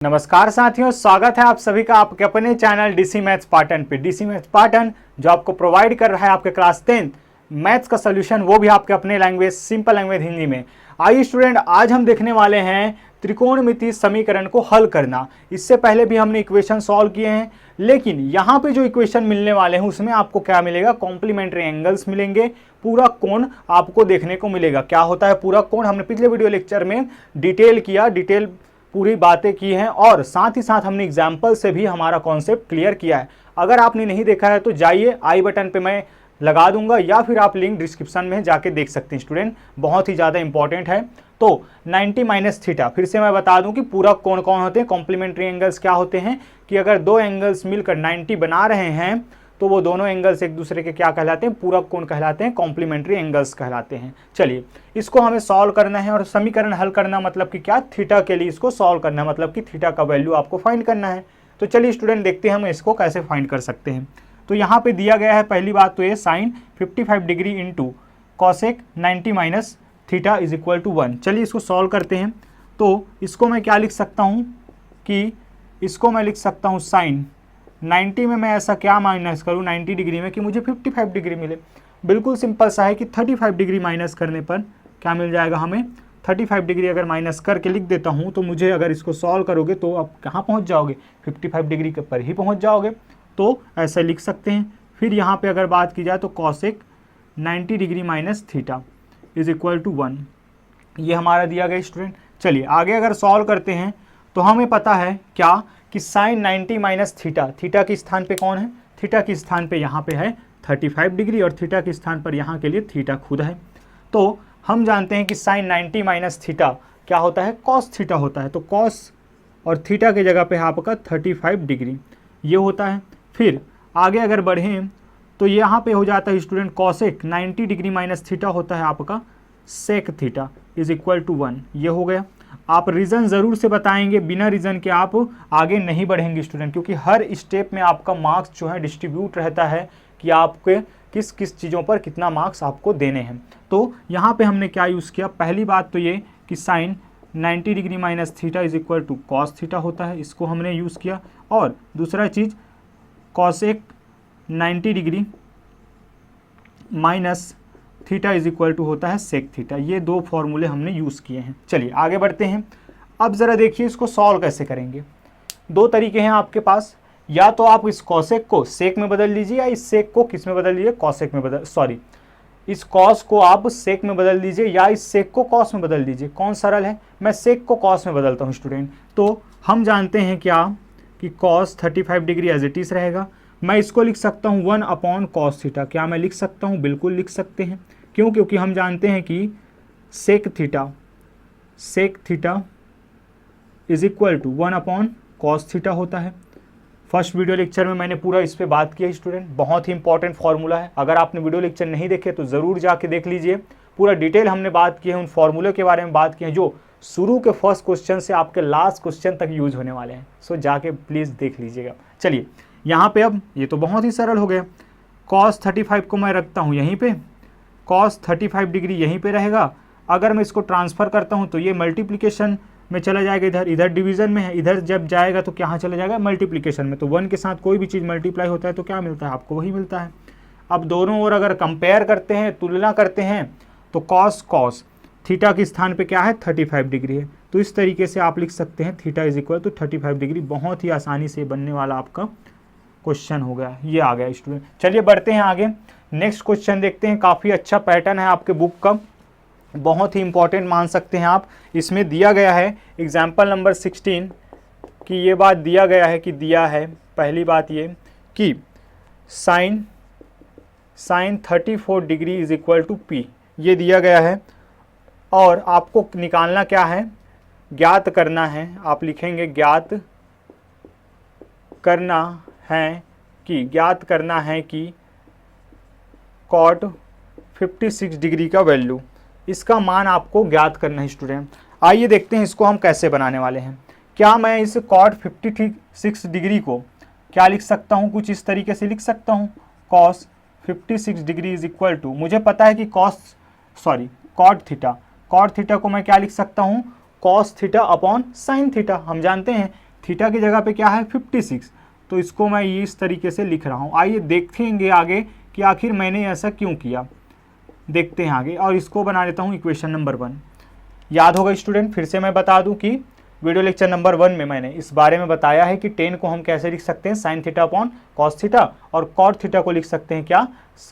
नमस्कार साथियों, स्वागत है आप सभी का आपके अपने चैनल डीसी मैथ्स पार्टन पे। डीसी मैथ्स पार्टन जो आपको प्रोवाइड कर रहा है आपके क्लास 10th मैथ्स का सोल्यूशन, वो भी आपके अपने लैंग्वेज, सिंपल लैंग्वेज हिंदी में। आइए स्टूडेंट, आज हम देखने वाले हैं त्रिकोणमितीय समीकरण को हल करना। इससे पहले भी हमने इक्वेशन सॉल्व किए हैं, लेकिन यहाँ पे जो इक्वेशन मिलने वाले हैं उसमें आपको क्या मिलेगा? कॉम्प्लीमेंट्री एंगल्स मिलेंगे, पूरा कोण आपको देखने को मिलेगा। क्या होता है पूरा कोण? हमने पिछले वीडियो लेक्चर में डिटेल पूरी बातें की हैं और साथ ही साथ हमने एग्जाम्पल से भी हमारा कॉन्सेप्ट क्लियर किया है। अगर आपने नहीं देखा है तो जाइए, आई बटन पे मैं लगा दूंगा या फिर आप लिंक डिस्क्रिप्शन में जाके देख सकते हैं स्टूडेंट, बहुत ही ज़्यादा इंपॉर्टेंट है। तो 90 माइनस थीटा, फिर से मैं बता दूं कि पूरा कोण कौन होते हैं। कॉम्प्लीमेंट्री एंगल्स क्या होते हैं कि अगर दो एंगल्स मिलकर 90 बना रहे हैं तो वो दोनों एंगल्स एक दूसरे के क्या कहलाते हैं? पूरक कोण कहलाते हैं, कॉम्प्लीमेंट्री एंगल्स कहलाते हैं। चलिए, इसको हमें सॉल्व करना है और समीकरण हल करना मतलब कि क्या? थीटा के लिए इसको सॉल्व करना मतलब कि थीटा का वैल्यू आपको फाइंड करना है। तो चलिए स्टूडेंट, देखते हैं हम इसको कैसे फाइंड कर सकते हैं। तो यहाँ पे दिया गया है, पहली बात तो ये sine 55 degree into cosec 90 minus theta is equal to 1। चलिए इसको सॉल्व करते हैं। तो इसको मैं क्या लिख सकता हूँ कि इसको मैं लिख सकता हूँ साइन 90 में मैं ऐसा क्या माइनस करूँ 90 डिग्री में कि मुझे 55 डिग्री मिले। बिल्कुल सिंपल सा है कि 35 डिग्री माइनस करने पर क्या मिल जाएगा हमें? 35 डिग्री अगर माइनस करके लिख देता हूँ तो मुझे, अगर इसको सॉल्व करोगे तो आप कहाँ पहुँच जाओगे? 55 डिग्री के पर ही पहुँच जाओगे। तो ऐसा लिख सकते हैं। फिर यहाँ पे अगर बात की जाए तो cosec 90 degree minus theta is equal to 1, ये हमारा दिया गया स्टूडेंट। चलिए आगे अगर सॉल्व करते हैं तो हमें पता है क्या कि साइन 90 माइनस थीटा, थीटा के स्थान पे कौन है? थीटा के स्थान पे यहाँ पे है 35 डिग्री और थीटा के स्थान पर यहाँ के लिए थीटा खुद है। तो हम जानते हैं कि साइन 90 माइनस थीटा क्या होता है? कॉस थीटा होता है। तो कॉस और थीटा की जगह पे आपका 35 डिग्री ये होता है। फिर आगे अगर बढ़ें तो यहाँ पे हो जाता है student cosec 90 degree minus theta होता है आपका sec theta is equal to 1, ये हो गया। आप रीज़न ज़रूर से बताएंगे, बिना रीज़न के आप आगे नहीं बढ़ेंगे स्टूडेंट, क्योंकि हर स्टेप में आपका मार्क्स जो है डिस्ट्रीब्यूट रहता है कि आपके किस किस चीज़ों पर कितना मार्क्स आपको देने हैं। तो यहाँ पे हमने क्या यूज़ किया? पहली बात तो ये कि sine 90 degree minus theta is equal to cos theta होता है, इसको हमने यूज़ किया। और दूसरा चीज़ cosec 90 degree minus theta is equal to होता है सेक थीटा। ये दो फॉर्मूले हमने यूज़ किए हैं। चलिए आगे बढ़ते हैं। अब ज़रा देखिए इसको सॉल्व कैसे करेंगे। दो तरीके हैं आपके पास, या तो आप इस कॉसेक को सेक में बदल लीजिए या इस सेक को किस में बदल लीजिए? कॉसेक में बदल, सॉरी, इस कॉस को आप सेक में बदल दीजिए या इस सेक को कॉस में बदल दीजिए। कौन सरल है? मैं सेक को कॉस में बदलता हूँ स्टूडेंट। तो हम जानते हैं क्या कि cos 35 degree as it is रहेगा। मैं इसको लिख सकता हूँ 1 अपॉन कॉस थीटा। क्या मैं लिख सकता हूँ? बिल्कुल लिख सकते हैं। क्यों? क्योंकि हम जानते हैं कि sec theta is equal to 1 upon cos theta होता है। फर्स्ट वीडियो लेक्चर में मैंने पूरा इस पे बात की है स्टूडेंट, बहुत ही इंपॉर्टेंट फार्मूला है। अगर आपने वीडियो लेक्चर नहीं देखे तो ज़रूर जाके देख लीजिए। पूरा डिटेल हमने बात की है, उन फार्मूले के बारे में बात की है जो शुरू के फर्स्ट क्वेश्चन से आपके लास्ट क्वेश्चन तक यूज होने वाले हैं। सो जाके प्लीज़ देख लीजिएगा। चलिए यहाँ पे अब ये तो बहुत ही सरल हो गया। कॉस 35 को मैं रखता हूँ यहीं पे, कॉस 35 डिग्री यहीं पे रहेगा। अगर मैं इसको ट्रांसफ़र करता हूँ तो ये मल्टीप्लिकेशन में चला जाएगा, इधर डिवीज़न में है, इधर जब जाएगा तो कहाँ चला जाएगा? मल्टीप्लिकेशन में। तो 1 के साथ कोई भी चीज़ मल्टीप्लाई होता है तो क्या मिलता है? आपको वही मिलता है। अब दोनों ओर अगर कंपेयर करते हैं, तुलना करते हैं, तो कॉस थीटा के स्थान पे क्या है? 35 डिग्री है। तो इस तरीके से आप लिख सकते हैं theta is equal to 35 degree. बहुत ही आसानी से बनने वाला आपका क्वेश्चन हो गया, ये आ गया स्टूडेंट। चलिए बढ़ते हैं आगे, नेक्स्ट क्वेश्चन देखते हैं। काफ़ी अच्छा पैटर्न है आपके बुक का, बहुत ही इंपॉर्टेंट मान सकते हैं आप। इसमें दिया गया है एग्जाम्पल नंबर 16 कि ये बात दिया गया है कि दिया है, पहली बात ये कि sine 34 degree is equal to P, ये दिया गया है। और आपको निकालना क्या है? ज्ञात करना है। आप लिखेंगे ज्ञात करना है कि कॉट 56 डिग्री का वैल्यू, इसका मान आपको ज्ञात करना है स्टूडेंट। आइए देखते हैं इसको हम कैसे बनाने वाले हैं। क्या मैं इस कॉट 56 डिग्री को क्या लिख सकता हूँ? कुछ इस तरीके से लिख सकता हूँ, cos 56 degree is equal to, मुझे पता है कि कॉट थीटा को मैं क्या लिख सकता हूँ? Cos theta upon sine theta. हम जानते हैं थीटा की जगह पे क्या है 56, तो इसको मैं ये इस तरीके से लिख रहा हूँ। आइए देखेंगे आगे कि आखिर मैंने ऐसा क्यों किया, देखते हैं आगे। और इसको बना लेता हूँ इक्वेशन नंबर 1। याद होगा स्टूडेंट, फिर से मैं बता दूं कि वीडियो लेक्चर नंबर 1 में मैंने इस बारे में बताया है कि टेन को हम कैसे लिख सकते हैं, sine theta upon cos theta, और कॉट थीटा को लिख सकते हैं क्या,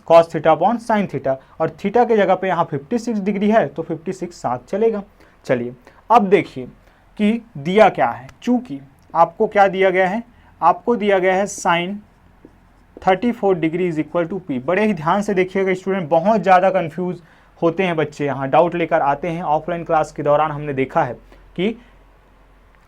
cos theta upon sine theta. और थीटा की जगह पे यहाँ 56 डिग्री है तो 56 साथ चलेगा। चलिए अब देखिए कि दिया क्या है। चूंकि आपको क्या दिया गया है, आपको दिया गया है sine 34 degree is equal to P. बड़े ही ध्यान से देखिएगा स्टूडेंट, बहुत ज़्यादा कंफ्यूज होते हैं बच्चे, यहाँ डाउट लेकर आते हैं। ऑफलाइन क्लास के दौरान हमने देखा है कि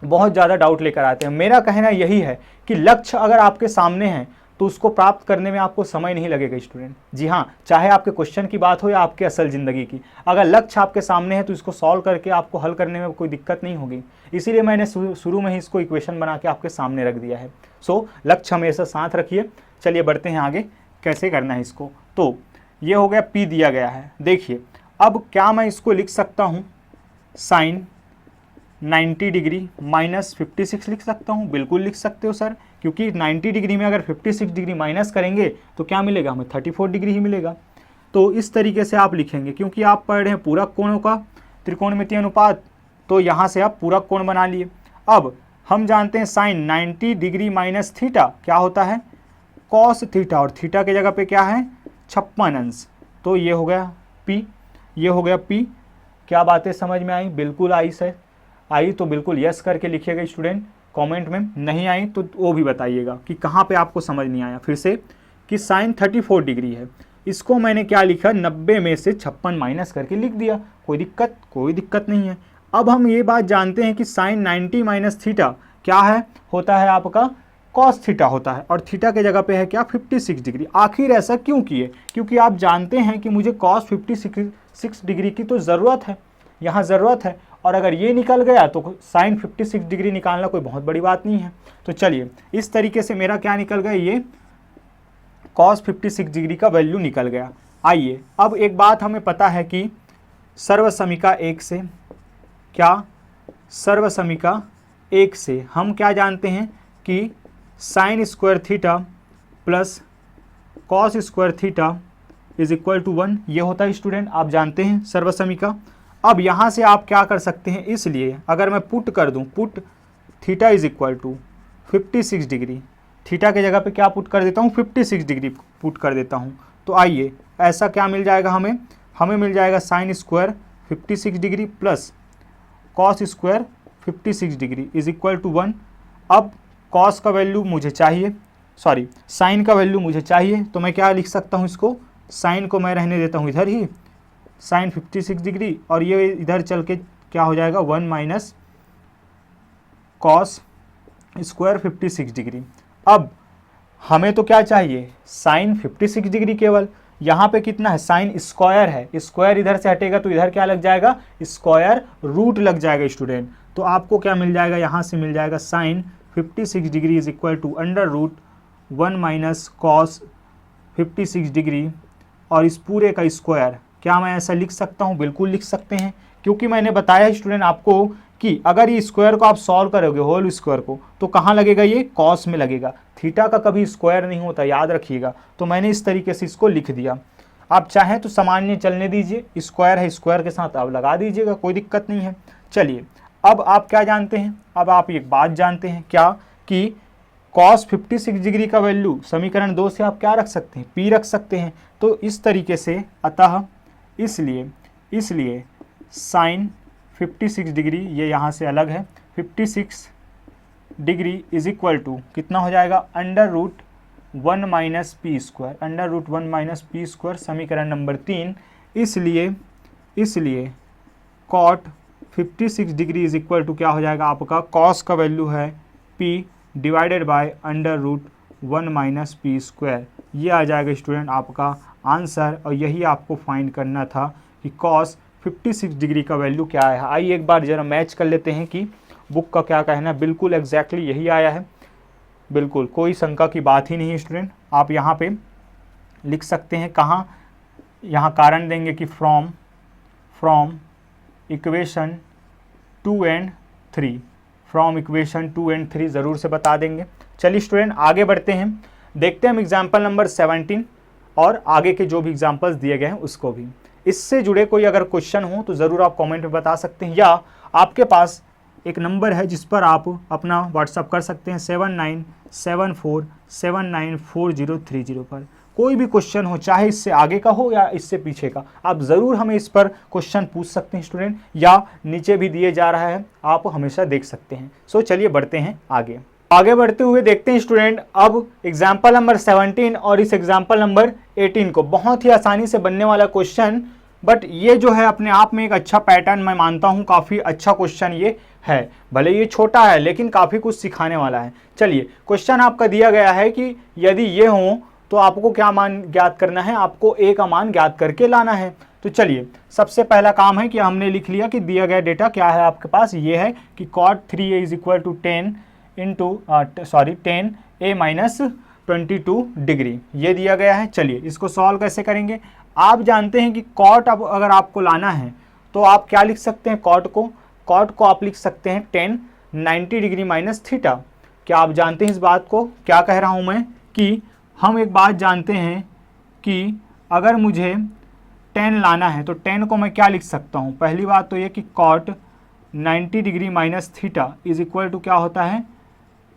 बहुत ज़्यादा डाउट लेकर आते हैं। मेरा कहना यही है कि लक्ष्य अगर आपके सामने है तो उसको प्राप्त करने में आपको समय नहीं लगेगा स्टूडेंट। जी हाँ, चाहे आपके क्वेश्चन की बात हो या आपके असल ज़िंदगी की, अगर लक्ष्य आपके सामने है तो इसको सॉल्व करके आपको हल करने में कोई दिक्कत नहीं होगी। इसीलिए मैंने शुरू में ही इसको इक्वेशन बना के आपके सामने रख दिया है। सो लक्ष्य हमेशा साथ रखिए। चलिए बढ़ते हैं आगे, कैसे करना है इसको। तो ये हो गया, P दिया गया है। देखिए अब क्या मैं इसको लिख सकता हूँ, साइन 90 डिग्री माइनस 56 लिख सकता हूँ। बिल्कुल लिख सकते हो सर, क्योंकि 90 डिग्री में अगर 56 डिग्री माइनस करेंगे तो क्या मिलेगा हमें, 34 डिग्री ही मिलेगा। तो इस तरीके से आप लिखेंगे, क्योंकि आप पढ़ रहे हैं पूरक कोणों का त्रिकोणमितीय अनुपात, तो यहाँ से आप पूरक कोण बना लिए। अब हम जानते हैं साइन 90 डिग्री माइनस थीटा क्या होता है, कॉस थीटा, और थीटा की जगह पे क्या है 56 अंश। तो ये हो गया P, ये हो गया P। क्या बातें समझ में आई? बिल्कुल आई सर, आई तो बिल्कुल यस करके लिखिएगा स्टूडेंट कमेंट में। नहीं आई तो वो भी बताइएगा कि कहाँ पे आपको समझ नहीं आया। फिर से कि साइन 34 डिग्री है, इसको मैंने क्या लिखा, 90 में से 56 माइनस करके लिख दिया। कोई दिक्कत नहीं है। अब हम ये बात जानते हैं कि साइन 90 माइनस थीटा क्या है, होता है आपका कॉस थीटा होता है, और थीटा के जगह पे है क्या 56 डिग्री। आखिर ऐसा क्यों किए, क्योंकि आप जानते हैं कि मुझे कॉस 56 डिग्री की तो ज़रूरत है, यहाँ ज़रूरत है। और अगर ये निकल गया तो साइन 56 डिग्री निकालना कोई बहुत बड़ी बात नहीं है। तो चलिए इस तरीके से मेरा क्या निकल गया, ये कॉस 56 डिग्री का वैल्यू निकल गया। आइए अब एक बात हमें पता है कि सर्वसमीका 1 से, क्या सर्वसमीका 1 से हम क्या जानते हैं कि sine square theta plus cos square theta is equal to 1, ये होता है स्टूडेंट, आप जानते हैं सर्वसमीका। अब यहाँ से आप क्या कर सकते हैं, इसलिए अगर मैं पुट कर दूँ, put theta is equal to 56 degree, theta के जगह पे क्या पुट कर देता हूँ 56 डिग्री पुट कर देता हूँ। तो आइए ऐसा क्या मिल जाएगा हमें मिल जाएगा sine square 56 degree plus cos square 56 degree is equal to 1। अब कॉस का वैल्यू मुझे चाहिए, सॉरी साइन का वैल्यू मुझे चाहिए, तो मैं क्या लिख सकता हूँ इसको, साइन को मैं रहने देता हूँ इधर ही, साइन 56 डिग्री, और ये इधर चल के क्या हो जाएगा 1 माइनस कॉस स्क्वायर 56 डिग्री। अब हमें तो क्या चाहिए, साइन 56 डिग्री केवल, यहाँ पे कितना है साइन स्क्वायर है, स्क्वायर इधर से हटेगा तो इधर क्या लग जाएगा, स्क्वायर रूट लग जाएगा स्टूडेंट। तो आपको क्या मिल जाएगा, यहाँ से मिल जाएगा sine 56 degree is equal to under root 1 minus cos 56 degree, और इस पूरे का स्क्वायर। क्या मैं ऐसा लिख सकता हूँ? बिल्कुल लिख सकते हैं, क्योंकि मैंने बताया स्टूडेंट आपको कि अगर ये स्क्वायर को आप सॉल्व करोगे होल स्क्वायर को, तो कहाँ लगेगा, ये कॉस में लगेगा। थीटा का कभी स्क्वायर नहीं होता, याद रखिएगा। तो मैंने इस तरीके से इसको लिख दिया। आप चाहें तो सामान्य चलने दीजिए, स्क्वायर है स्क्वायर के साथ आप लगा दीजिएगा, कोई दिक्कत नहीं है। चलिए अब आप क्या जानते हैं, अब आप एक बात जानते हैं क्या, कि कॉस 56 डिग्री का वैल्यू समीकरण 2 से आप क्या रख सकते हैं, पी रख सकते हैं। तो इस तरीके से, अतः इसलिए साइन 56 डिग्री, ये यहाँ से अलग है, 56 डिग्री इज इक्वल टू कितना हो जाएगा, under root 1 minus P square, under root 1 minus P square, समीकरण नंबर 3। इसलिए cot 56 degree is equal to क्या हो जाएगा, आपका कॉस का वैल्यू है P divided by under root 1 minus P square. ये आ जाएगा स्टूडेंट आपका आंसर, और यही आपको फाइंड करना था कि कॉस 56 डिग्री का वैल्यू क्या है। आइए एक बार जरा मैच कर लेते हैं कि बुक का क्या कहना है। बिल्कुल एग्जैक्टली यही आया है, बिल्कुल कोई शंका की बात ही नहीं है स्टूडेंट। आप यहाँ पे लिख सकते हैं, कहाँ, यहाँ कारण देंगे कि from equation 2 and 3, from equation 2 and 3 ज़रूर से बता देंगे। चलिए स्टूडेंट आगे बढ़ते हैं, देखते हैं हम एग्जाम्पल नंबर 17 और आगे के जो भी एग्जाम्पल्स दिए गए हैं उसको भी। इससे जुड़े कोई अगर क्वेश्चन हो तो ज़रूर आप कमेंट में बता सकते हैं, या आपके पास एक नंबर है जिस पर आप अपना व्हाट्सअप कर सकते हैं 7974794030 पर। कोई भी क्वेश्चन हो, चाहे इससे आगे का हो या इससे पीछे का, आप ज़रूर हमें इस पर क्वेश्चन पूछ सकते हैं स्टूडेंट, या नीचे भी दिए जा रहा है आप हमेशा देख सकते हैं। सो चलिए बढ़ते हैं आगे बढ़ते हुए देखते हैं स्टूडेंट अब एग्जाम्पल नंबर 17 और इस एग्जाम्पल नंबर 18 को। बहुत ही आसानी से बनने वाला क्वेश्चन, बट ये जो है अपने आप में एक अच्छा पैटर्न मैं मानता हूँ, काफ़ी अच्छा क्वेश्चन ये है। भले ये छोटा है लेकिन काफ़ी कुछ सिखाने वाला है। चलिए क्वेश्चन आपका दिया गया है कि यदि ये हो तो आपको क्या मान ज्ञात करना है, आपको ए का मान ज्ञात करके लाना है। तो चलिए सबसे पहला काम है कि हमने लिख लिया कि दिया गया डेटा क्या है आपके पास, ये है कि cot 3a is equal to 10 a minus 22 degree, ये दिया गया है। चलिए इसको सॉल्व कैसे करेंगे। आप जानते हैं कि cot अब अगर आपको लाना है तो आप क्या लिख सकते हैं, cot को आप लिख सकते हैं 10 90 डिग्री माइनस थीटा। क्या आप जानते हैं इस बात को, क्या कह रहा हूँ मैं, कि हम एक बात जानते हैं कि अगर मुझे 10 लाना है तो 10 को मैं क्या लिख सकता हूँ। पहली बात तो ये कि cot 90 degree minus theta is equal to क्या होता है,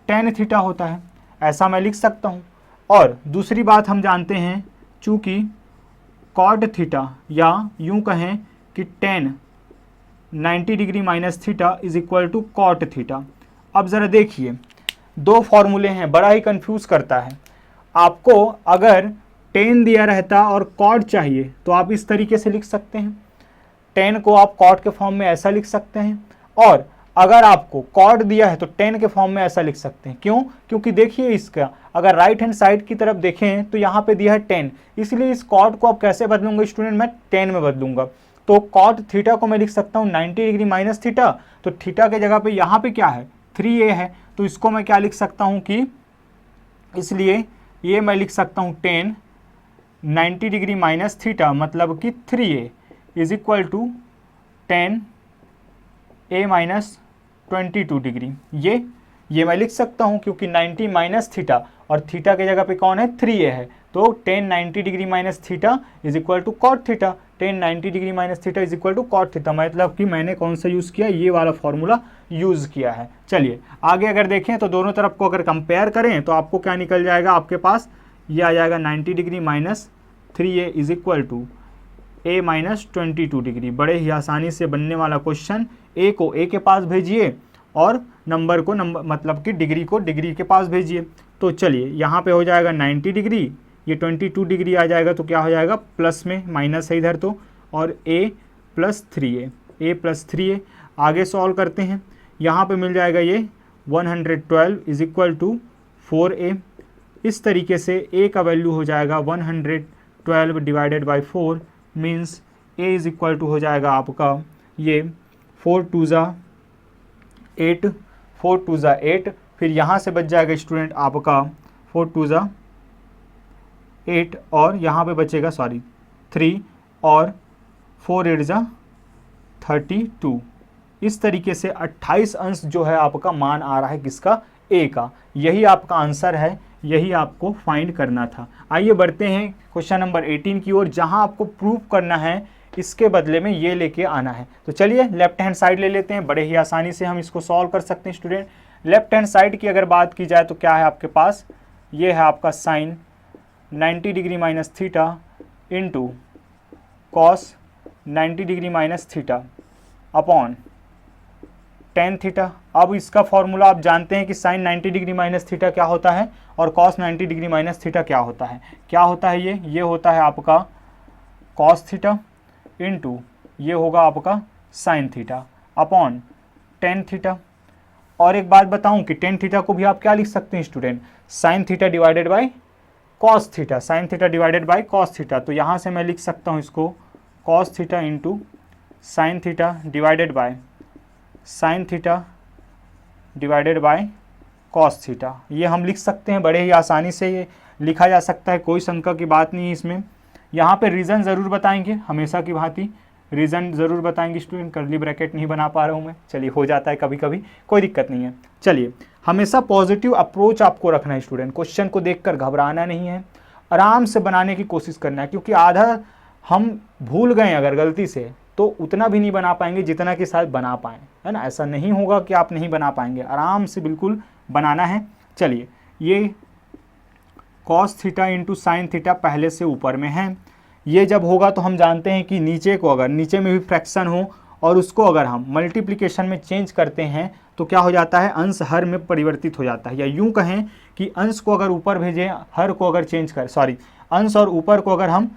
10 थीटा होता है, ऐसा मैं लिख सकता हूँ। और दूसरी बात हम जानते हैं चूँकि cot थीटा, या यूँ कहें कि 10 90 degree minus theta is equal to cot theta. अब ज़रा देखिए दो फॉर्मूले हैं, बड़ा ही कंफ्यूज करता है। आपको अगर 10 दिया रहता और cot चाहिए तो आप इस तरीके से लिख सकते हैं, 10 को आप cot के फॉर्म में ऐसा लिख सकते हैं, और अगर आपको cot दिया है तो 10 के फॉर्म में ऐसा लिख सकते हैं। क्यों, क्योंकि देखिए इसका अगर राइट हैंड साइड की तरफ देखें तो यहाँ पे दिया है 10, इसलिए इस cot को आप कैसे बदलूंगा स्टूडेंट, मैं 10 में बदलूंगा। तो cot थीटा को मैं लिख सकता हूँ 90 डिग्री माइनस थीटा, तो थीटा के जगह पे यहाँ पे क्या है 3a है, तो इसको मैं क्या लिख सकता हूँ कि, इसलिए ये मैं लिख सकता हूँ 10 90 डिग्री माइनस थीटा मतलब कि 3a is equal to 10 a minus 22 degree. ये मैं लिख सकता हूँ क्योंकि 90 माइनस थीटा और थीटा के जगह पे कौन है 3a है, तो 10 90 degree minus theta is equal to cot theta, 10 90 degree minus theta is equal to cot theta, मतलब कि मैंने कौन सा यूज़ किया, ये वाला फॉर्मूला यूज़ किया है। चलिए आगे अगर देखें तो दोनों तरफ को अगर कंपेयर करें तो आपको क्या निकल जाएगा, आपके पास ये आ जाएगा 90 degree minus 3a is equal to a minus 22 degree. बड़े ही आसानी से बनने वाला क्वेश्चन, a को a के पास भेजिए और नंबर को मतलब कि डिग्री को डिग्री के पास भेजिए। तो चलिए यहाँ पे हो जाएगा 90 डिग्री, ये 22 डिग्री आ जाएगा, तो क्या हो जाएगा प्लस में माइनस है इधर तो, और a प्लस 3a आगे सॉल्व करते हैं। यहाँ पे मिल जाएगा ये 112 इज इक्वल टू 4a। इस तरीके से a का वैल्यू हो जाएगा 112 divided by 4 means a is equal to हो जाएगा आपका ये 4 2 ज़ा 8, फिर यहाँ से बच जाएगा स्टूडेंट आपका 4 2 ज़ा 8 और यहाँ पे बचेगा 3 और 4 8 ज़ा 32। इस तरीके से 28 अंश जो है आपका मान आ रहा है किसका, a का। यही आपका आंसर है, यही आपको फाइंड करना था। आइए बढ़ते हैं क्वेश्चन नंबर 18 की ओर, जहां आपको प्रूव करना है इसके बदले में ये लेके आना है। तो चलिए लेफ्ट हैंड साइड ले लेते हैं, बड़े ही आसानी से हम इसको सॉल्व कर सकते हैं स्टूडेंट। लेफ्ट हैंड साइड की अगर बात की जाए तो क्या है आपके पास, ये है आपका sine 90 degree minus theta into cos 90 degree minus theta upon tan theta. अब इसका फॉर्मूला आप जानते हैं कि साइन 90 डिग्री माइनस थीटा क्या होता है और कॉस 90 डिग्री माइनस थीटा क्या होता है। क्या होता है ये होता है आपका कॉस थीटा इंटू ये होगा आपका sine theta upon tan theta. और एक बात बताऊं कि tan थीटा को भी आप क्या लिख सकते हैं student, sine theta divided by cos theta, sine theta divided by cos theta. तो यहाँ से मैं लिख सकता हूँ इसको cos theta into sine theta divided by sine theta divided by cos theta. ये हम लिख सकते हैं, बड़े ही आसानी से ये लिखा जा सकता है, कोई शंका की बात नहीं है इसमें। यहाँ पे रीज़न ज़रूर बताएंगे हमेशा की भांति, रीज़न ज़रूर बताएंगे स्टूडेंट, करली ब्रैकेट नहीं बना पा रहा हूँ मैं, चलिए हो जाता है कभी कभी, कोई दिक्कत नहीं है। चलिए हमेशा पॉजिटिव अप्रोच आपको रखना है स्टूडेंट, क्वेश्चन को देखकर घबराना नहीं है, आराम से बनाने की कोशिश करना है, क्योंकि आधा हम भूल गए अगर गलती से तो उतना भी नहीं बना पाएंगे जितना कि शायद बना पाएँ, है ना। ऐसा नहीं होगा कि आप नहीं बना पाएंगे, आराम से बिल्कुल बनाना है। चलिए ये cos theta into sine theta पहले से ऊपर में है, ये जब होगा तो हम जानते हैं कि नीचे को अगर नीचे में भी फ्रैक्शन हो और उसको अगर हम मल्टीप्लिकेशन में चेंज करते हैं तो क्या हो जाता है, अंश हर में परिवर्तित हो जाता है। या यूं कहें कि अंश को अगर ऊपर भेजें, हर को अगर चेंज कर, सॉरी अंश और ऊपर को अगर हम,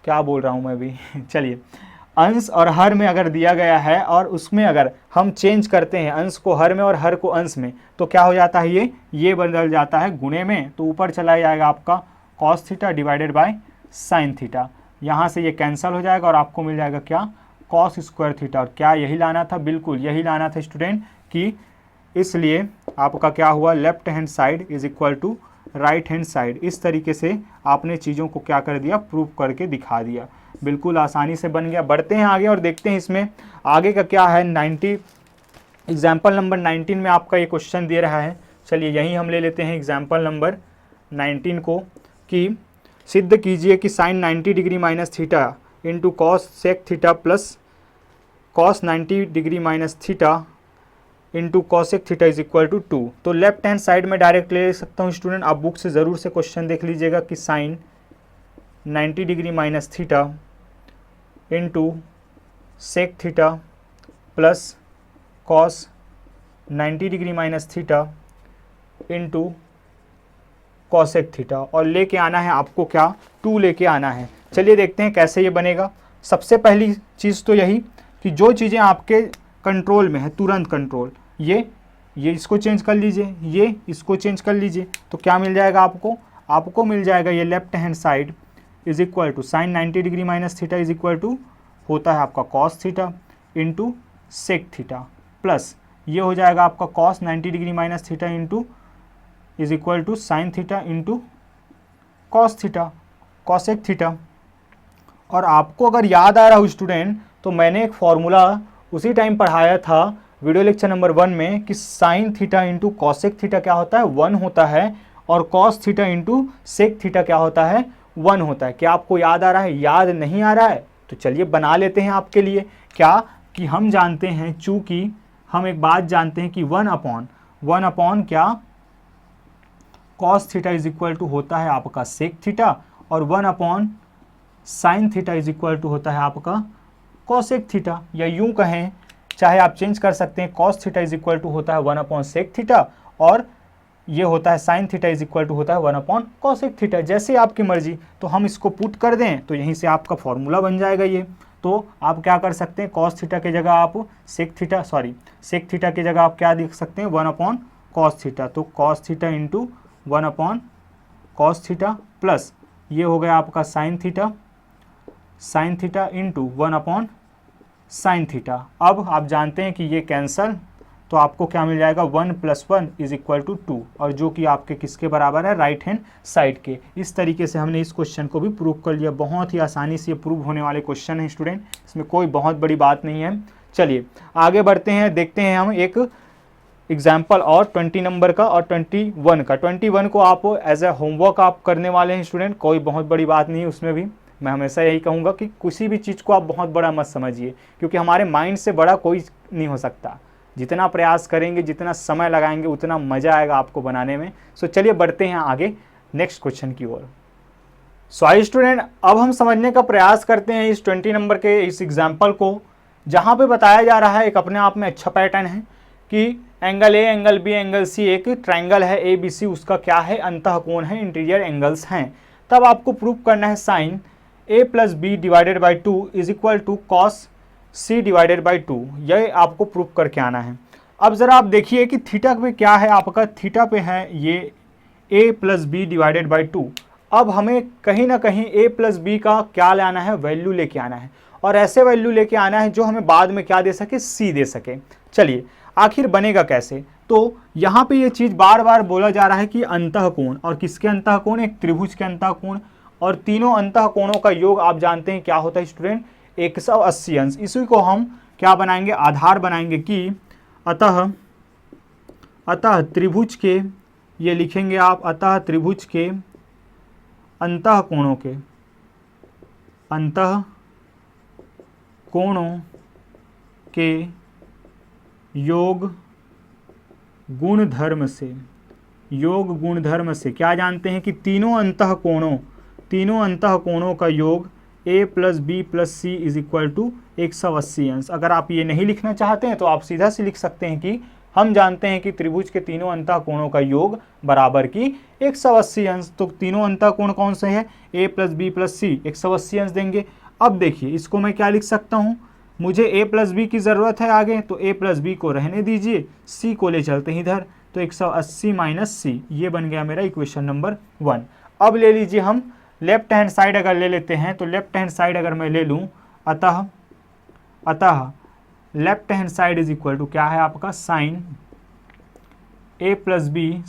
क्या बोल रहा हूं मैं भी चलिए, अंश और हर में अगर दिया गया है और उसमें अगर हम चेंज करते हैं अंश को हर में और हर को अंश में, तो क्या हो जाता है, ये बदल जाता है गुणे में, तो ऊपर चला जाएगा आपका cos theta divided by sine theta, यहाँ से ये कैंसिल हो जाएगा और आपको मिल जाएगा क्या, कॉस स्क्वायर थीटा। और क्या यही लाना था, बिल्कुल यही लाना था स्टूडेंट, कि इसलिए आपका क्या हुआ, left hand side is equal to right hand side. इस तरीके से आपने चीज़ों को क्या कर दिया, प्रूव करके दिखा दिया, बिल्कुल आसानी से बन गया। बढ़ते हैं आगे और देखते हैं इसमें आगे का क्या है। 90 एग्जाम्पल नंबर 19 में आपका ये क्वेश्चन दे रहा है, चलिए यहीं हम ले लेते हैं एग्जाम्पल नंबर 19 को, कि सिद्ध कीजिए कि sine 90 degree minus theta into cos sec theta plus cos 90 degree minus theta into cosec theta is equal to 2। तो लेफ्ट हैंड साइड में डायरेक्ट ले सकता हूँ स्टूडेंट, आप बुक से ज़रूर से क्वेश्चन देख लीजिएगा कि sine 90 degree minus theta into sec theta plus cos 90 degree minus theta into cosec theta, और लेके आना है आपको क्या, 2 लेके आना है। चलिए देखते हैं कैसे ये बनेगा। सबसे पहली चीज़ तो यही कि जो चीज़ें आपके कंट्रोल में है, तुरंत कंट्रोल, ये इसको चेंज कर लीजिए, ये इसको चेंज कर लीजिए, तो क्या मिल जाएगा आपको मिल जाएगा ये left hand side is equal to sine 90 degree minus theta is equal to होता है आपका cos theta into sec theta, plus ये हो जाएगा आपका cos 90 degree minus theta into is equal to sine theta into cos theta cosec theta. और आपको अगर याद आ रहा हो स्टूडेंट, तो मैंने एक फॉर्मूला उसी टाइम पढ़ाया था वीडियो लेक्चर नंबर 1 में कि sine theta into cosec theta क्या होता है, 1 होता है, और cos theta into sec theta क्या होता है, 1 होता है। क्या आपको याद आ रहा है? याद नहीं आ रहा है तो चलिए बना लेते हैं आपके लिए। क्या कि हम जानते हैं, चूंकि हम एक बात जानते हैं कि 1 अपॉन क्या, cos theta is equal to होता है आपका सेक थीटा, और 1 अपॉन sine theta is equal to होता है आपका कॉसेक थीटा। या यूं कहें, चाहे आप चेंज कर सकते हैं, cos theta is equal to होता है 1 अपॉन सेक थीटा, और ये होता है sine theta is equal to होता है 1 अपॉन कॉसेक थीटा, जैसे आपकी मर्जी। तो हम इसको पुट कर दें तो यहीं से आपका फॉर्मूला बन जाएगा ये। तो आप क्या कर सकते हैं, कॉस थीटा की जगह आप सेक थीटा की जगह आप क्या लिख सकते हैं, 1 अपॉन कॉस थीटा। तो cos theta into 1 upon cos theta, plus ये हो गया आपका साइन थीटा इंटू 1 अपॉन साइन थीटा। अब आप जानते हैं कि ये कैंसल, तो आपको क्या मिल जाएगा, 1 + 1 इज इक्वल टू 2, और जो कि आपके किसके बराबर है, राइट हैंड साइड के। इस तरीके से हमने इस क्वेश्चन को भी प्रूव कर लिया। बहुत ही आसानी से ये प्रूव होने वाले क्वेश्चन है स्टूडेंट, इसमें कोई बहुत बड़ी बात नहीं है। चलिए आगे बढ़ते हैं, देखते हैं हम एक एग्जाम्पल और 20 नंबर का और 21 का। 21 को आप एज ए होमवर्क आप करने वाले हैं स्टूडेंट, कोई बहुत बड़ी बात नहीं है उसमें भी। मैं हमेशा यही कहूँगा कि किसी भी चीज़ को आप बहुत बड़ा मत समझिए, क्योंकि हमारे माइंड से बड़ा कोई नहीं हो सकता। जितना प्रयास करेंगे, जितना समय लगाएंगे, उतना मज़ा आएगा आपको बनाने में। सो चलिए बढ़ते हैं आगे नेक्स्ट क्वेश्चन की ओर। सो आई स्टूडेंट, अब हम समझने का प्रयास करते हैं इस 20 नंबर के इस एग्जाम्पल को, जहाँ पे बताया जा रहा है एक अपने आप में अच्छा पैटर्न है कि angle A, angle B, angle C, एक ट्राइंगल है ए बी सी, उसका क्या है, अंतःकोण है, इंटीरियर एंगल्स हैं। तब आपको प्रूफ करना है sine a + b divided by 2 is equal to cos c divided by 2, यह आपको प्रूफ करके आना है। अब ज़रा आप देखिए कि थीटा पे क्या है, आपका थीटा पे है ये a + b डिवाइडेड बाई 2। अब हमें कहीं ना कहीं a + b का क्या लाना है, वैल्यू लेके आना है, और ऐसे वैल्यू लेके आना है जो हमें बाद में क्या दे सके, c दे सके। चलिए आखिर बनेगा कैसे, तो यहाँ पे ये चीज़ बार बार बोला जा रहा है कि अंतःकोण, और किसके अंतःकोण, एक त्रिभुज के अंतःकोण, और तीनों अंतःकोणों का योग आप जानते हैं क्या होता है स्टूडेंट, 180 अंश। इसी को हम क्या बनाएंगे, आधार बनाएंगे कि अतः त्रिभुज के, ये लिखेंगे आप, अतः त्रिभुज के अंतः कोणों के योग गुणधर्म से क्या जानते हैं कि तीनों अंतः कोणों का योग a + b + c = 180 अंश। अगर आप ये नहीं लिखना चाहते हैं तो आप सीधा से लिख सकते हैं कि हम जानते हैं कि त्रिभुज के तीनों अंतः कोणों का योग बराबर की 180 अंश। तो तीनों अंतः कोण कौन से हैं, a + b + c, 180 अंश देंगे। अब देखिए इसको मैं क्या लिख सकता हूँ, मुझे a + b की ज़रूरत है आगे, तो a + b को रहने दीजिए, c को ले चलते हैं इधर, तो 180 - c, ये बन गया मेरा इक्वेशन नंबर 1। अब ले लीजिए हम लेफ्ट हैंड साइड अगर ले लेते हैं, तो लेफ्ट हैंड साइड अगर मैं ले लूँ, अतः लेफ्ट हैंड साइड = क्या है आपका, sin a + b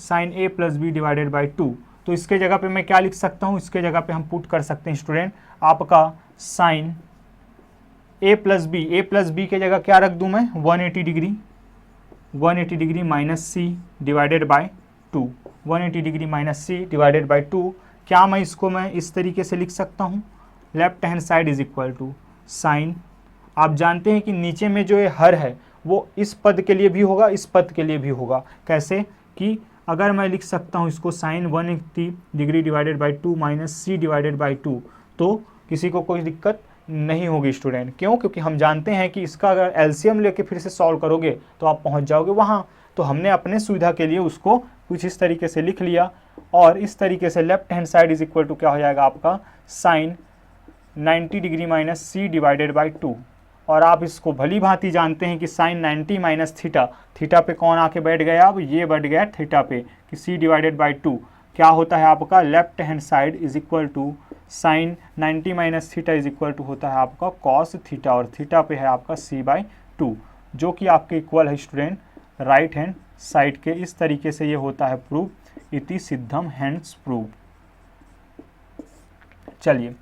/ 2। तो इसके जगह पे मैं क्या लिख सकता हूँ, इसके जगह पे हम पुट कर सकते हैं स्टूडेंट आपका sin a + b के जगह क्या रख दूँ मैं, 180 डिग्री -c / 2, 180 डिग्री -c / 2। क्या मैं इसको मैं इस तरीके से लिख सकता हूँ, लेफ्ट हैंड साइड = sin, आप जानते हैं कि नीचे में जो ये हर है वो इस पद के लिए भी होगा, इस पद के लिए भी होगा। कैसे कि अगर मैं लिख सकता हूँ इसको sin 180 डिग्री / 2 -c / 2, तो किसी को कोई दिक्कत नहीं होगी स्टूडेंट। क्यों, क्योंकि हम जानते हैं कि इसका अगर एलसीएम लेके फिर से सॉल्व करोगे तो आप पहुंच जाओगे वहाँ। तो हमने अपने सुविधा के लिए उसको कुछ इस तरीके से लिख लिया, और इस तरीके से लेफ्ट हैंड साइड = क्या हो जाएगा आपका sin 90 डिग्री -c / 2। और आप इसको भली भांति जानते हैं कि sin 90 - थीटा, थीटा पे कौन आके बैठ गया, अब ये बैठ गया थीटा पे, कि c / 2 क्या होता है आपका, left hand side = sin 90 - theta = होता है आपका cos थीटा, और थीटा पे है आपका c/2, जो कि आपके इक्वल है स्टूडेंट राइट हैंड साइड के। इस तरीके से ये होता है प्रूफ, इति सिद्धम हैंड्स प्रूफ। चलिए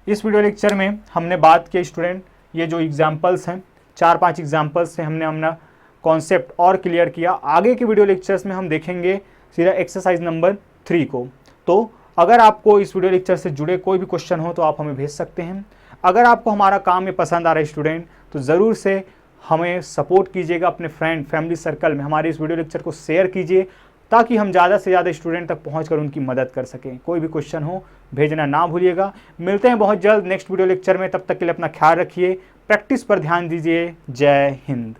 इस वीडियो लेक्चर में हमने बात की स्टूडेंट, ये जो एग्जाम्पल्स हैं 4-5 एग्जाम्पल्स से हमने अपना कॉन्सेप्ट और क्लियर किया। आगे के वीडियो लेक्चर्स में हम देखेंगे सीधा एक्सरसाइज नंबर 3 को। तो अगर आपको इस वीडियो लेक्चर से जुड़े कोई भी क्वेश्चन हो तो आप हमें भेज सकते हैं। अगर आपको हमारा काम में पसंद आ रहा है स्टूडेंट, तो ज़रूर से हमें सपोर्ट कीजिएगा, अपने फ्रेंड फैमिली सर्कल में हमारे इस वीडियो लेक्चर को शेयर कीजिए, ताकि हम ज़्यादा से ज़्यादा स्टूडेंट तक पहुंचकर उनकी मदद कर सकें। कोई भी क्वेश्चन हो भेजना ना भूलिएगा। मिलते हैं बहुत जल्द नेक्स्ट वीडियो लेक्चर में, तब तक के लिए अपना ख्याल रखिए, प्रैक्टिस पर ध्यान दीजिए। जय हिंद।